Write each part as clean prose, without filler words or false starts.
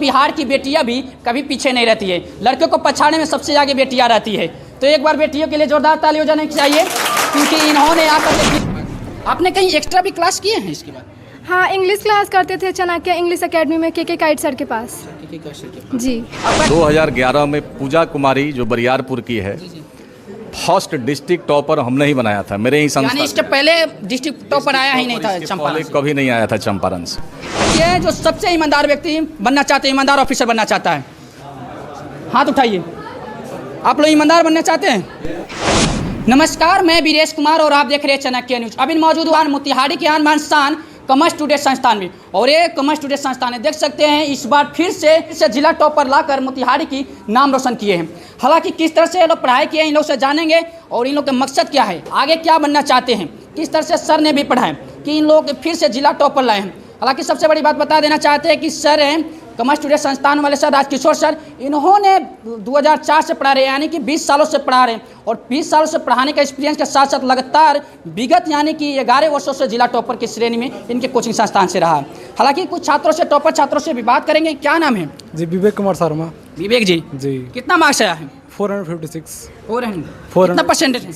बिहार की बेटियां भी कभी पीछे नहीं रहती है। लड़कों को पछाड़ने में सबसे आगे बेटियां रहती है। तो एक बार बेटियों के लिए जोरदार ताली हो जानी चाहिए, क्योंकि इन्होंने आकर आपने कहीं एक्स्ट्रा भी क्लास किए हैं इसके बाद? हाँ, इंग्लिश क्लास करते थे चाणक्य इंग्लिश एकेडमी में के काइट सर के पास। जी। 2011 में पूजा कुमारी जो बरियारपुर की है, फर्स्ट डिस्ट्रिक्ट टॉपर हमने ही बनाया था, मेरे ही संस्था। यानी इसके पहले डिस्ट्रिक्ट टॉपर आया ही नहीं था चंपारण से? कभी नहीं आया था चंपारण से। ये जो सबसे ईमानदार व्यक्ति बनना चाहते हैं, ईमानदार ऑफिसर बनना चाहता है, हाथ उठाइए। आप लोग ईमानदार बनना चाहते हैं? नमस्कार, मैं वीरेश कुमार और आप देख रहे हैं चाणक्य न्यूज। अभी मौजूद हुआ मोतिहारी के आन शान कॉमर्स स्टूडेंट संस्थान में, और ये कॉमर्स स्टूडेंट संस्थान है, देख सकते हैं इस बार फिर से जिला टॉपर लाकर मोतिहारी की नाम रोशन किए हैं। हालांकि किस तरह से ये लोग पढ़ाई किए हैं इन लोग से जानेंगे, और इन लोग का मकसद क्या है, आगे क्या बनना चाहते हैं, किस तरह से सर ने भी पढ़ाया कि इन लोग फिर से जिला टॉपर लाए हैं। हालांकि सबसे बड़ी बात बता देना चाहते हैं कि सर हैं कॉमर्स स्टूडेंट संस्थान वाले सर राजकिशोर सर। इन्होंने 2004 से पढ़ा रहे, यानी कि 20 सालों से पढ़ा रहे, और 20 सालों से पढ़ाने का एक्सपीरियंस के साथ साथ लगातार विगत यानी कि 11 वर्षों से जिला टॉपर की श्रेणी में इनके कोचिंग संस्थान से रहा। हालांकि कुछ छात्रों से, टॉपर छात्रों से भी बात करेंगे। क्या नाम है जी? विवेक कुमार शर्मा। विवेक जी, कितना मार्क्स आया है? 456। कितना परसेंटेज है?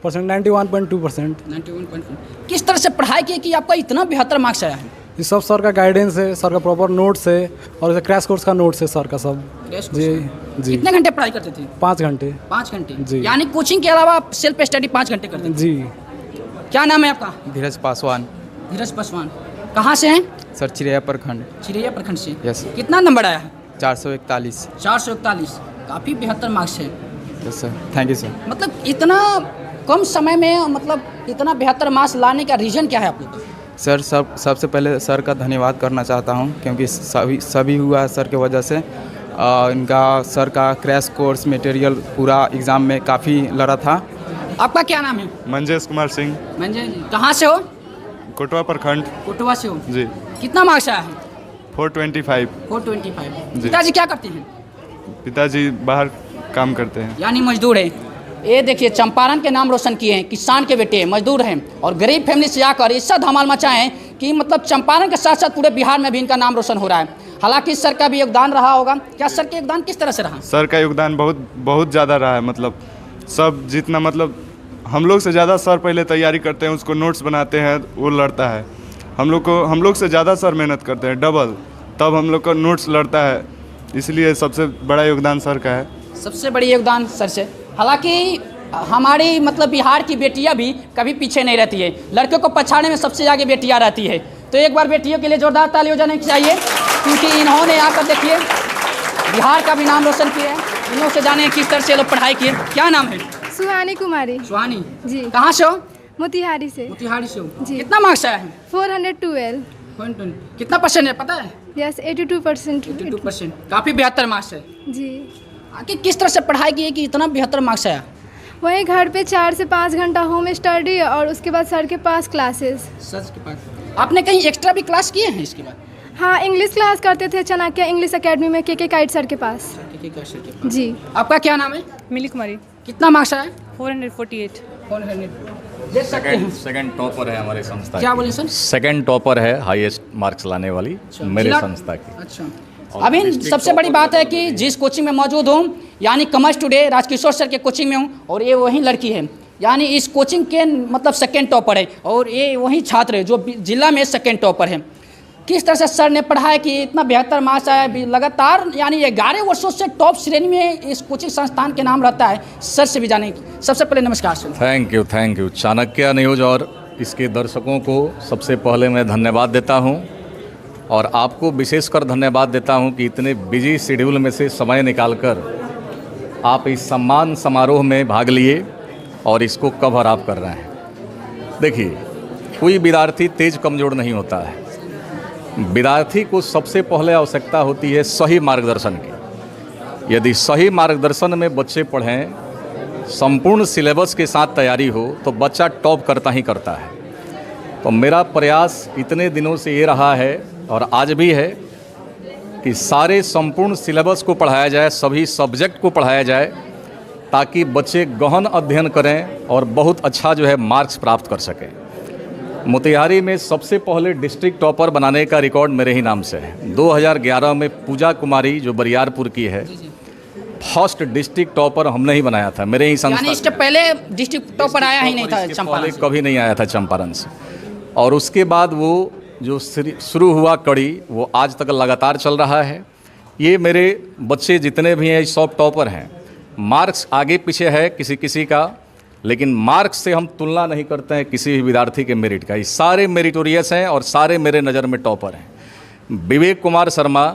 91.2%। 91.2। किस तरह से पढ़ाई की कि आपका इतना बेहतर मार्क्स आया है? ये सब सर का गाइडेंस है, सर का प्रॉपर नोट्स है, और क्रैश कोर्स का नोट्स है सर का सब। जी। कितने घंटे पढ़ाई करते थे? 5 घंटे। 5 घंटे जी। यानी कोचिंग के अलावा आप सेल्फ स्टडी 5 घंटे करते थे? जी। क्या नाम है आपका? धीरज पासवान। धीरज पासवान। कहाँ से हैं? सर चिरैया प्रखंड। चिरैया प्रखंड से। यस। कितना नंबर आया है? 441। 441, काफ़ी बेहतर मार्क्स है। Yes sir, thank you sir. मतलब इतना कम समय में, मतलब इतना बेहतर मार्क्स लाने का रीज़न क्या है आप लोग? सर सबसे पहले सर का धन्यवाद करना चाहता हूँ, क्योंकि सभी हुआ सर के वजह से। इनका सर का क्रैश कोर्स मटेरियल पूरा एग्ज़ाम में काफ़ी लड़ा था। आपका क्या नाम है? मंजेश कुमार सिंह। मंजेश, कहाँ से हो? कोटवा प्रखंड। कोटवा से हो जी। कितना मार्क्स आया है? 425। 425। पिताजी क्या करते हैं? पिताजी बाहर काम करते हैं। यानी मजदूर है। ये देखिए, चंपारण के नाम रोशन किए हैं, किसान के बेटे मजदूर हैं, और गरीब फैमिली से आकर ऐसा धमाल मचाए हैं कि मतलब चंपारण के साथ साथ पूरे बिहार में भी इनका नाम रोशन हो रहा है। हालांकि सर का भी योगदान रहा होगा। क्या सर का योगदान किस तरह से रहा? सर का योगदान बहुत ज़्यादा रहा है। मतलब सब जितना, मतलब हम लोग से ज़्यादा सर पहले तैयारी करते हैं, उसको नोट्स बनाते हैं, वो लड़ता है। हम लोग से ज़्यादा सर मेहनत करते हैं डबल, तब हम लोग का नोट्स लड़ता है। इसलिए सबसे बड़ा योगदान सर का है। सबसे बड़ी योगदान सर से। हालांकि हमारी मतलब बिहार की बेटियां भी कभी पीछे नहीं रहती है। लड़कों को पछाड़ने में सबसे आगे बेटियां रहती है। तो एक बार बेटियों के लिए जोरदार ताली हो जानी चाहिए, क्योंकि इन्होंने आकर देखिए बिहार का भी नाम रोशन किया है। इन लोग से जाने किस तरह से लोग पढ़ाई किए। क्या नाम है? सुहानी कुमारी। सुहानी जी। जी। कहाँ से हो? मोतिहारी से। मोतिहारी से हो जी। कितना मार्क्स आया है? 412। कितना परसेंट है पता है? यस, 82%। 82%, काफ़ी बेहतर मार्क्स है जी। आगे किस तरह से पढ़ाई की है कि इतना बेहतर मार्क्स आया? वहीं घर पे 4 से 5 घंटा होम स्टडी, और उसके बाद सर के पास क्लासेस। सर के पास आपने कहीं एक्स्ट्रा भी क्लास किए हैं इसके बाद? हाँ, इंग्लिश क्लास करते थे चाणक्य इंग्लिश एकेडमी में के काइट सर के पास। जी। आपका क्या नाम है? मिली कुमारी। कितना मार्क्स आया? 448। 400। सेकंड टॉपर है हमारे संस्था। क्या बोले सर? सेकंड टॉपर है, हाईएस्ट मार्क्स लाने वाली मेरे संस्था की। अच्छा। अभी सबसे बड़ी बात है कि जिस कोचिंग में मौजूद हूँ, यानी कॉमर्स टुडे राजकिशोर सर के कोचिंग में हूँ, और ये वही लड़की है, यानी इस कोचिंग के मतलब सेकंड टॉपर है, और ये वही छात्र है जो जिला में सेकंड टॉपर है। किस तरह से सर ने पढ़ाया कि इतना बेहतर मार्क्स आया लगातार, यानी 11 वर्षों से टॉप श्रेणी में इस कोचिंग संस्थान के नाम रहता है। सर से भी जाने, सबसे पहले नमस्कार sir. Thank you. Chanakya news और इसके दर्शकों को सबसे पहले मैं धन्यवाद देता हूँ, और आपको विशेषकर धन्यवाद देता हूँ कि इतने बिजी शेड्यूल में से समय निकालकर आप इस सम्मान समारोह में भाग लिए और इसको कवर आप कर रहे हैं। देखिए, कोई विद्यार्थी तेज कमज़ोर नहीं होता है। विद्यार्थी को सबसे पहले आवश्यकता होती है सही मार्गदर्शन की। यदि सही मार्गदर्शन में बच्चे पढ़ें, संपूर्ण सिलेबस के साथ तैयारी हो, तो बच्चा टॉप करता ही करता है। तो मेरा प्रयास इतने दिनों से ये रहा है, और आज भी है, कि सारे संपूर्ण सिलेबस को पढ़ाया जाए, सभी सब्जेक्ट को पढ़ाया जाए, ताकि बच्चे गहन अध्ययन करें और बहुत अच्छा जो है मार्क्स प्राप्त कर सकें। मोतिहारी में सबसे पहले डिस्ट्रिक्ट टॉपर बनाने का रिकॉर्ड मेरे ही नाम से है। 2011 में पूजा कुमारी जो बरियारपुर की है, फर्स्ट डिस्ट्रिक्ट टॉपर हमने ही बनाया था, मेरे ही यानी संस्था। इसके पहले डिस्ट्रिक्ट टॉपर आया ही नहीं था इसके चंपारण पहले से। कभी नहीं आया था चंपारण से। और उसके बाद वो जो शुरू हुआ कड़ी, वो आज तक लगातार चल रहा है। ये मेरे बच्चे जितने भी हैं सब टॉपर हैं। मार्क्स आगे पीछे है किसी किसी का, लेकिन मार्क्स से हम तुलना नहीं करते हैं किसी भी विद्यार्थी के मेरिट का। ये सारे मेरिटोरियस हैं और सारे मेरे नज़र में टॉपर हैं। विवेक कुमार शर्मा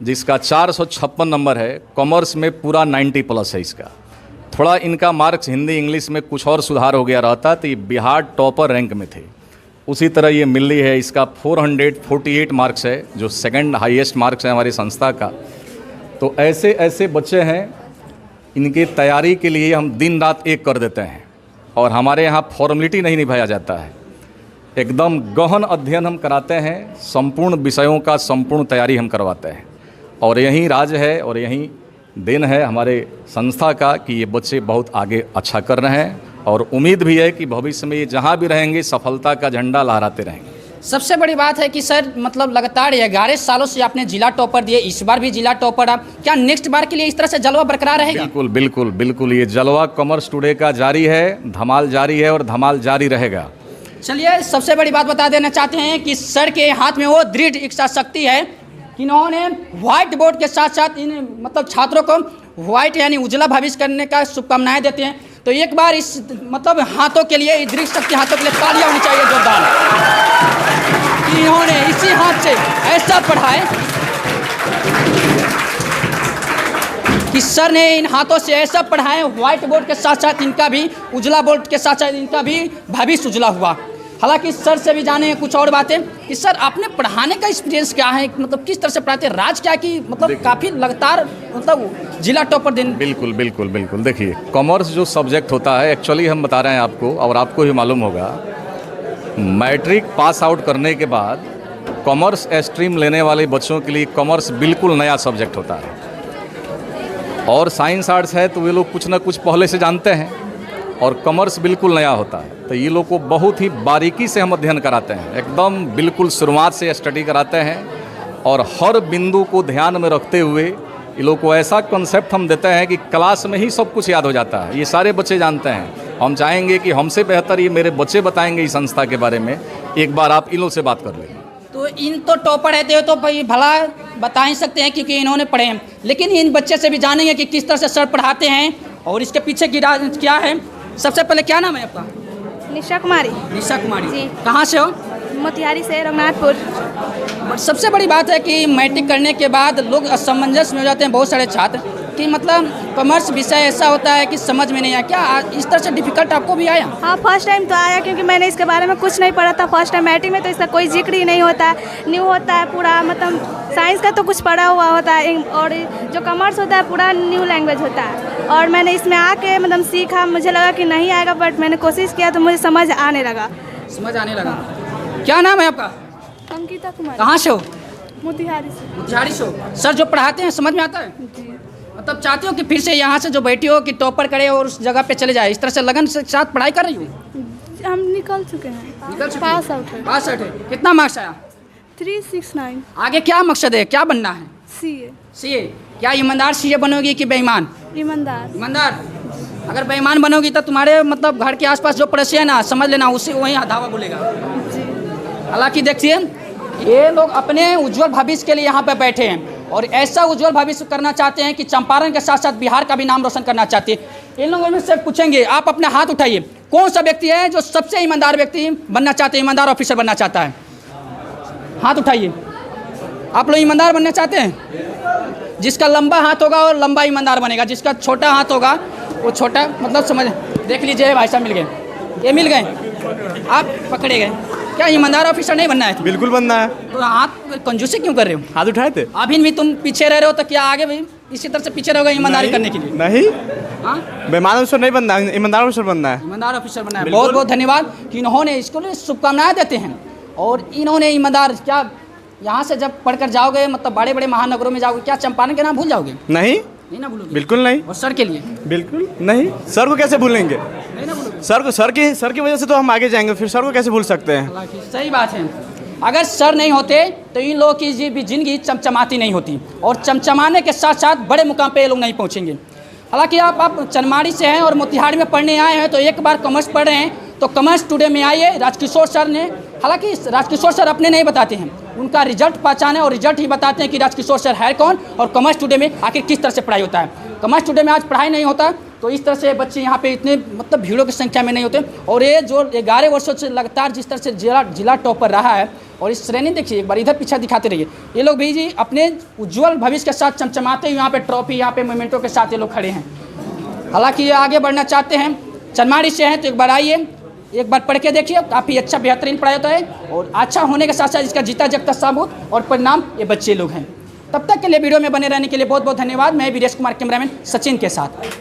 जिसका 456 नंबर है, कॉमर्स में पूरा 90+ है इसका। थोड़ा इनका मार्क्स हिंदी इंग्लिश में कुछ और सुधार हो गया रहता तो ये बिहार टॉपर रैंक में थे। उसी तरह ये मिल्ली है, इसका 448 मार्क्स है, जो सेकंड हाईएस्ट मार्क्स है हमारी संस्था का। तो ऐसे ऐसे बच्चे हैं, इनके तैयारी के लिए हम दिन रात एक कर देते हैं। और हमारे यहाँ फॉर्मेलिटी नहीं निभाया जाता है, एकदम गहन अध्ययन हम कराते हैं, संपूर्ण विषयों का संपूर्ण तैयारी हम करवाते हैं। और यही राज है और यही देन है हमारे संस्था का कि ये बच्चे बहुत आगे अच्छा कर रहे हैं। और उम्मीद भी है कि भविष्य में ये जहाँ भी रहेंगे सफलता का झंडा लहराते रहेंगे। सबसे बड़ी बात है कि सर मतलब लगातार 11 सालों से आपने जिला टॉपर दिए, इस बार भी जिला टॉपर आप, क्या नेक्स्ट बार के लिए इस तरह से जलवा बरकरार रहेगा? बिल्कुल बिल्कुल बिल्कुल, ये जलवा कॉमर्स टुडे का जारी है, धमाल जारी है और धमाल जारी रहेगा। चलिए, सबसे बड़ी बात बता देना चाहते हैं कि सर के हाथ में वो दृढ़ इच्छा शक्ति है कि इन्होंने व्हाइट बोर्ड के साथ साथ इन मतलब छात्रों को व्हाइट यानी उजला भविष्य करने का शुभकामनाएं देते हैं। तो एक बार इस मतलब हाथों के लिए, दृढ़ शक्ति हाथों के लिए तालियां होनी चाहिए जोरदार, कि इन्होंने इसी हाथ से ऐसा पढ़ाए कि सर ने इन हाथों से ऐसा पढ़ाए, व्हाइट बोर्ड के साथ साथ इनका भी उजला बोर्ड के साथ साथ इनका भी भविष्य उजला हुआ। हालांकि सर से भी जाने कुछ और बातें कि सर आपने पढ़ाने का एक्सपीरियंस क्या है, मतलब किस तरह से पढ़ाते हैं, राज क्या कि मतलब काफ़ी लगातार मतलब जिला टॉपर दिन। बिल्कुल बिल्कुल बिल्कुल, देखिए कॉमर्स जो सब्जेक्ट होता है, एक्चुअली हम बता रहे हैं आपको और आपको भी मालूम होगा, मैट्रिक पास आउट करने के बाद कॉमर्स स्ट्रीम लेने वाले बच्चों के लिए कॉमर्स बिल्कुल नया सब्जेक्ट होता है। और साइंस आर्ट्स है तो वे लोग कुछ ना कुछ पहले से जानते हैं, और कॉमर्स बिल्कुल नया होता है। तो ये लोग को बहुत ही बारीकी से हम अध्ययन कराते हैं, एकदम बिल्कुल शुरुआत से स्टडी कराते हैं। और हर बिंदु को ध्यान में रखते हुए ये लोग को ऐसा कॉन्सेप्ट हम देते हैं कि क्लास में ही सब कुछ याद हो जाता है। ये सारे बच्चे जानते हैं। हम चाहेंगे कि हमसे बेहतर ये मेरे बच्चे बताएंगे इस संस्था के बारे में। एक बार आप इन लोग से बात कर लेंगे। तो इन तो टॉपर रहते हो तो भाई भला बता ही सकते हैं क्योंकि इन्होंने पढ़े हैं, लेकिन इन बच्चे से भी जानेंगे कि किस तरह से सर पढ़ाते हैं और इसके पीछे की राज क्या है। सबसे पहले क्या नाम है आपका? निशा कुमारी। निशा कुमारी जी। कहाँ से हो? मोतिहारी से, रघुनाथपुर। सबसे बड़ी बात है कि मैट्रिक करने के बाद लोग असमंजस में हो जाते हैं, बहुत सारे छात्र, कि मतलब कॉमर्स विषय ऐसा होता है कि समझ में नहीं आया। क्या इस तरह से डिफिकल्ट आपको भी आया? हाँ, फर्स्ट टाइम तो आया क्योंकि मैंने इसके बारे में कुछ नहीं पढ़ा था। फर्स्ट टाइम मैट्रिक में तो इसका कोई जिक्र ही नहीं होता है, न्यू होता है पूरा। मतलब साइंस का तो कुछ पढ़ा हुआ होता है और जो कॉमर्स होता है पूरा न्यू लैंग्वेज होता है। और मैंने इसमें आके मतलब सीखा, मुझे लगा कि नहीं आएगा बट मैंने कोशिश किया तो मुझे समझ आने लगा। समझ आने लगा। क्या नाम है आपका? अंकिता कुमारी। कहाँ से हो? मोतिहारी से। मोतिहारी से हो। सर जो पढ़ाते हैं समझ में आता है? जी। मतलब चाहते हो कि फिर से यहाँ से जो बैठी हो कि टॉपर करे और उस जगह पे चले जाए, इस तरह से लगन से साथ पढ़ाई कर रही हो? हम निकल चुके हैं। निकल चुके हैं? पास आउट है। पास आउट है। कितना मार्क्स आया? 369। आगे क्या मकसद है, क्या बनना है? सीए। सीए। क्या ईमानदार सीए बनोगी कि बेईमान? ईमानदार। ईमानदार। अगर बेईमान बनोगी तो तुम्हारे मतलब घर के आसपास जो पड़ोसी है ना, समझ लेना उसी वहीं धावा बोलेगा। जी। हालांकि देखिए ये लोग अपने उज्जवल भविष्य के लिए यहाँ पे बैठे हैं और ऐसा उज्जवल भविष्य करना चाहते हैं कि चंपारण के साथ साथ बिहार का भी नाम रोशन करना चाहते हैं। इन लोगों में से पूछेंगे, आप अपने हाथ उठाइए, कौन सा व्यक्ति है जो सबसे ईमानदार व्यक्ति बनना चाहते हैं, ईमानदार ऑफिसर बनना चाहता है? हाथ उठाइए। आप लोग ईमानदार बनना चाहते हैं? जिसका लंबा हाथ होगा और लंबा ईमानदार बनेगा, जिसका छोटा हाथ होगा वो छोटा, मतलब समझ देख लीजिए भाई साहब मिल गए, ये मिल गए, आप पकड़े गए। क्या ईमानदार ऑफिसर नहीं बनना है? बिल्कुल बनना है। तो हाथ कंजूसी क्यों कर रहे हो? हाथ उठाए थे अभी भी तुम पीछे रह रहे हो तो क्या आगे भी इसी तरह से पीछे रहोगे ईमानदारी करने के लिए? नहीं, हाँ, बेईमान ऑफिसर नहीं बनना है, ईमानदार ऑफिसर बनना है। ईमानदार ऑफिसर बनना है। बहुत बहुत धन्यवाद कि इन्होंने इसको लिए शुभकामनाएं देते हैं। और इन्होंने ईमानदार, क्या यहाँ से जब पढ़कर जाओगे मतलब बड़े बड़े महानगरों में जाओगे, क्या चंपारण के नाम भूल जाओगे? नहीं, नहीं ना भूलोगे? बिल्कुल नहीं, और सर के लिए बिल्कुल नहीं। सर को कैसे भूलेंगे? नहीं ना भूलोगे? सर की वजह से तो हम आगे जाएंगे, फिर सर को कैसे भूल सकते हैं? हालांकि सही बात है, अगर सर नहीं होते तो इन लोगों की भी जिंदगी चमचमाती नहीं होती, और चमचमाने के साथ साथ बड़े मुकाम पे ये लोग नहीं पहुंचेंगे। हालांकि आप चनमाड़ी से हैं और मोतिहारी में पढ़ने आए हैं, तो एक बार कॉमर्स पढ़ रहे हैं तो कॉमर्स टुडे में आइए। राजकिशोर सर ने, हालांकि राजकिशोर सर अपने नहीं बताते हैं, उनका रिजल्ट पहचाने और रिजल्ट ही बताते हैं कि राजकिशोर सर है कौन और कॉमर्स टुडे में आखिर किस तरह से पढ़ाई होता है। कॉमर्स टुडे में आज पढ़ाई नहीं होता तो इस तरह से बच्चे यहाँ पे इतने मतलब भीड़ों की संख्या में नहीं होते। और ये जो 11 वर्षों से लगातार जिस तरह से जिला टॉपर रहा है, और इस श्रेणी देखिए, एक बार इधर पीछे दिखाते रहिए, ये लोग भी जी अपने उज्जवल भविष्य के साथ चमचमाते हुए यहाँ पे ट्रॉफी, यहाँ पे मोमेंटों के साथ ये लोग खड़े हैं। हालांकि ये आगे बढ़ना चाहते हैं, चनमाड़ी से हैं तो एक बार आइए, एक बार पढ़ के देखिए, काफ़ी अच्छा बेहतरीन पढ़ाई होता है, और अच्छा होने के साथ साथ इसका जीता जगता सबूत और परिणाम ये बच्चे लोग हैं। तब तक के लिए वीडियो में बने रहने के लिए बहुत बहुत धन्यवाद। मैं वीरेश कुमार, कैमरामैन सचिन के साथ।